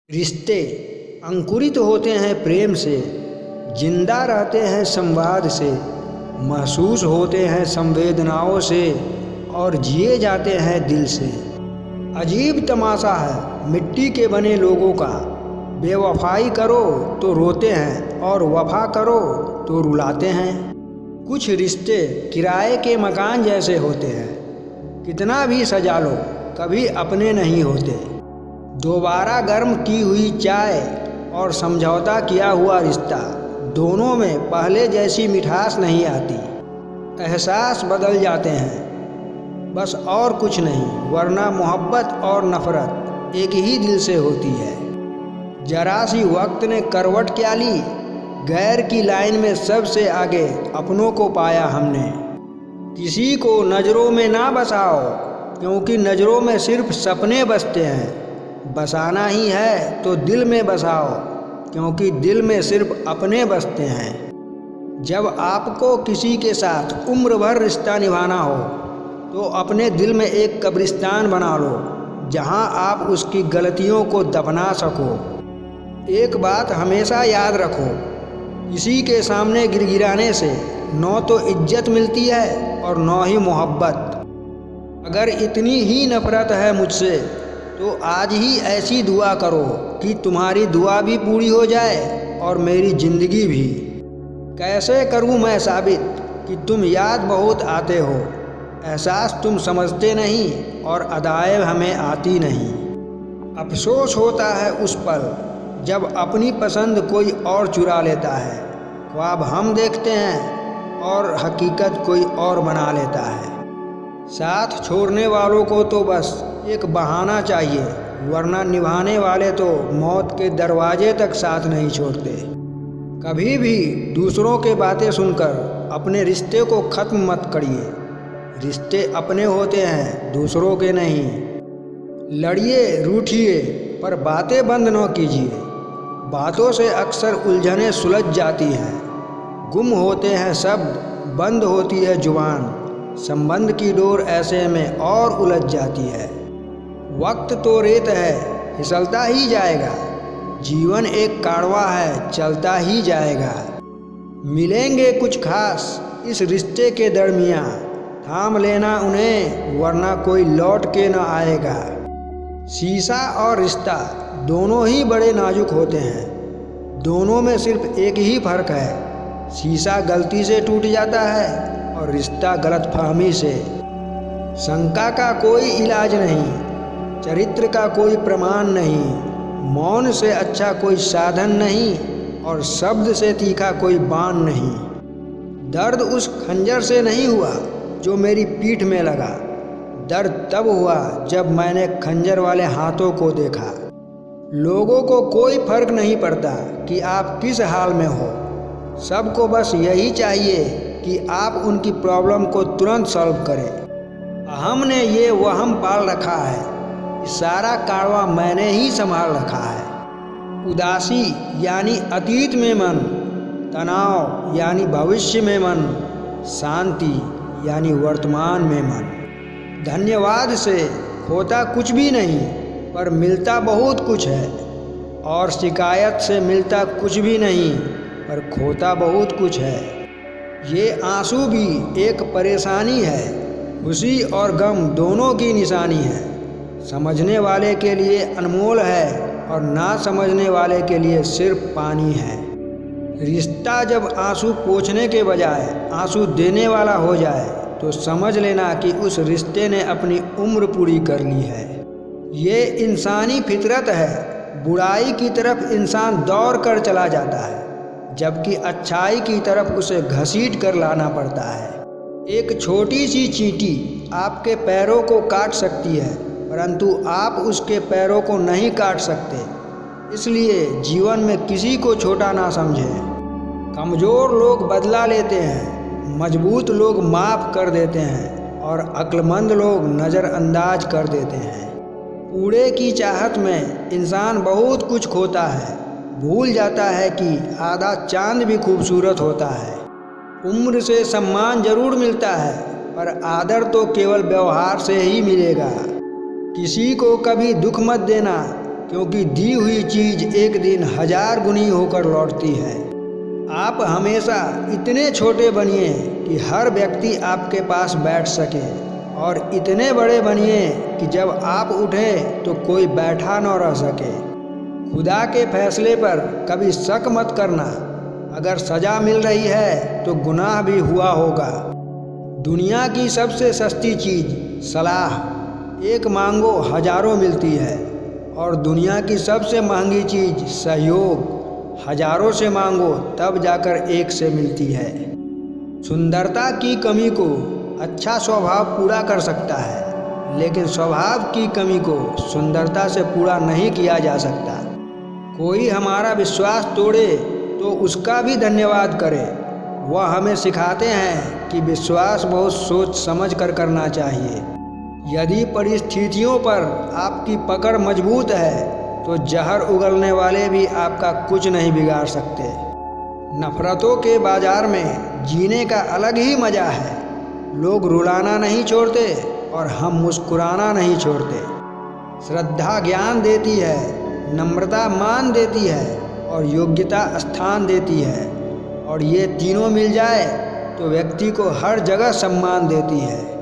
रिश्ते अंकुरित होते हैं प्रेम से, जिंदा रहते हैं संवाद से, महसूस होते हैं संवेदनाओं से और जिए जाते हैं दिल से। अजीब तमाशा है मिट्टी के बने लोगों का, बेवफाई करो तो रोते हैं और वफा करो तो रुलाते हैं। कुछ रिश्ते किराए के मकान जैसे होते हैं, कितना भी सजा लो कभी अपने नहीं होते। दोबारा गर्म की हुई चाय और समझौता किया हुआ रिश्ता, दोनों में पहले जैसी मिठास नहीं आती। एहसास बदल जाते हैं बस और कुछ नहीं, वरना मोहब्बत और नफ़रत एक ही दिल से होती है। जरा सी वक्त ने करवट क्या ली, गैर की लाइन में सबसे आगे अपनों को पाया हमने। किसी को नज़रों में ना बसाओ, क्योंकि नज़रों में सिर्फ सपने बसते हैं। बसाना ही है तो दिल में बसाओ, क्योंकि दिल में सिर्फ अपने बसते हैं। जब आपको किसी के साथ उम्र भर रिश्ता निभाना हो तो अपने दिल में एक कब्रिस्तान बना लो, जहां आप उसकी गलतियों को दफना सको। एक बात हमेशा याद रखो, किसी के सामने गिड़गिड़ाने से न तो इज्जत मिलती है और न ही मोहब्बत। अगर इतनी ही नफ़रत है मुझसे तो आज ही ऐसी दुआ करो कि तुम्हारी दुआ भी पूरी हो जाए और मेरी ज़िंदगी भी। कैसे करूं मैं साबित कि तुम याद बहुत आते हो, एहसास तुम समझते नहीं और अदाएँ हमें आती नहीं। अफसोस होता है उस पल जब अपनी पसंद कोई और चुरा लेता है। ख्वाब हम देखते हैं और हकीकत कोई और बना लेता है। साथ छोड़ने वालों को तो बस एक बहाना चाहिए, वरना निभाने वाले तो मौत के दरवाजे तक साथ नहीं छोड़ते। कभी भी दूसरों के बातें सुनकर अपने रिश्ते को ख़त्म मत करिए। रिश्ते अपने होते हैं, दूसरों के नहीं। लड़िए रूठिए पर बातें बंद न कीजिए। बातों से अक्सर उलझनें सुलझ जाती हैं। गुम होते हैं शब्द, बंद होती है जुबान। संबंध की डोर ऐसे में और उलझ जाती है। वक्त तो रेत है, फिसलता ही जाएगा। जीवन एक कारवां है, चलता ही जाएगा। मिलेंगे कुछ खास इस रिश्ते के दरमियाँ, थाम लेना उन्हें वरना कोई लौट के न आएगा। शीशा और रिश्ता दोनों ही बड़े नाजुक होते हैं, दोनों में सिर्फ एक ही फ़र्क है। शीशा गलती से टूट जाता है और रिश्ता गलतफहमी से। शंका का कोई इलाज नहीं, चरित्र का कोई प्रमाण नहीं, मौन से अच्छा कोई साधन नहीं और शब्द से तीखा कोई बाण नहीं। दर्द उस खंजर से नहीं हुआ जो मेरी पीठ में लगा, दर्द तब हुआ जब मैंने खंजर वाले हाथों को देखा। लोगों को कोई फर्क नहीं पड़ता कि आप किस हाल में हो, सबको बस यही चाहिए कि आप उनकी प्रॉब्लम को तुरंत सॉल्व करें। हमने ये वहम पाल रखा है कि सारा कारवां मैंने ही संभाल रखा है। उदासी यानी अतीत में मन, तनाव यानी भविष्य में मन, शांति यानी वर्तमान में मन। धन्यवाद से खोता कुछ भी नहीं पर मिलता बहुत कुछ है, और शिकायत से मिलता कुछ भी नहीं पर खोता बहुत कुछ है। ये आंसू भी एक परेशानी है, खुशी और गम दोनों की निशानी है। समझने वाले के लिए अनमोल है और ना समझने वाले के लिए सिर्फ पानी है। रिश्ता जब आंसू पोंछने के बजाय आंसू देने वाला हो जाए तो समझ लेना कि उस रिश्ते ने अपनी उम्र पूरी कर ली है। ये इंसानी फितरत है, बुराई की तरफ इंसान दौड़ कर चला जाता है, जबकि अच्छाई की तरफ उसे घसीट कर लाना पड़ता है। एक छोटी सी चींटी आपके पैरों को काट सकती है, परंतु आप उसके पैरों को नहीं काट सकते। इसलिए जीवन में किसी को छोटा ना समझें। कमज़ोर लोग बदला लेते हैं, मजबूत लोग माफ़ कर देते हैं और अक्लमंद लोग नज़रअंदाज कर देते हैं। कूड़े की चाहत में इंसान बहुत कुछ खोता है, भूल जाता है कि आधा चांद भी खूबसूरत होता है। उम्र से सम्मान जरूर मिलता है, पर आदर तो केवल व्यवहार से ही मिलेगा। किसी को कभी दुख मत देना, क्योंकि दी हुई चीज एक दिन 1000 गुनी होकर लौटती है। आप हमेशा इतने छोटे बनिए कि हर व्यक्ति आपके पास बैठ सके, और इतने बड़े बनिए कि जब आप उठे तो कोई बैठा न रह सके। खुदा के फैसले पर कभी शक मत करना। अगर सज़ा मिल रही है तो गुनाह भी हुआ होगा। दुनिया की सबसे सस्ती चीज़ सलाह एक मांगो हजारों मिलती है, और दुनिया की सबसे महंगी चीज़ सहयोग हजारों से मांगो तब जाकर एक से मिलती है। सुंदरता की कमी को अच्छा स्वभाव पूरा कर सकता है, लेकिन स्वभाव की कमी को सुंदरता से पूरा नहीं किया जा सकता। कोई हमारा विश्वास तोड़े तो उसका भी धन्यवाद करें। वह हमें सिखाते हैं कि विश्वास बहुत सोच समझ कर करना चाहिए। यदि परिस्थितियों पर आपकी पकड़ मजबूत है तो जहर उगलने वाले भी आपका कुछ नहीं बिगाड़ सकते। नफरतों के बाजार में जीने का अलग ही मज़ा है। लोग रुलाना नहीं छोड़ते और हम मुस्कुराना नहीं छोड़ते। श्रद्धा ज्ञान देती है, नम्रता मान देती है और योग्यता स्थान देती है, और ये तीनों मिल जाए तो व्यक्ति को हर जगह सम्मान देती है।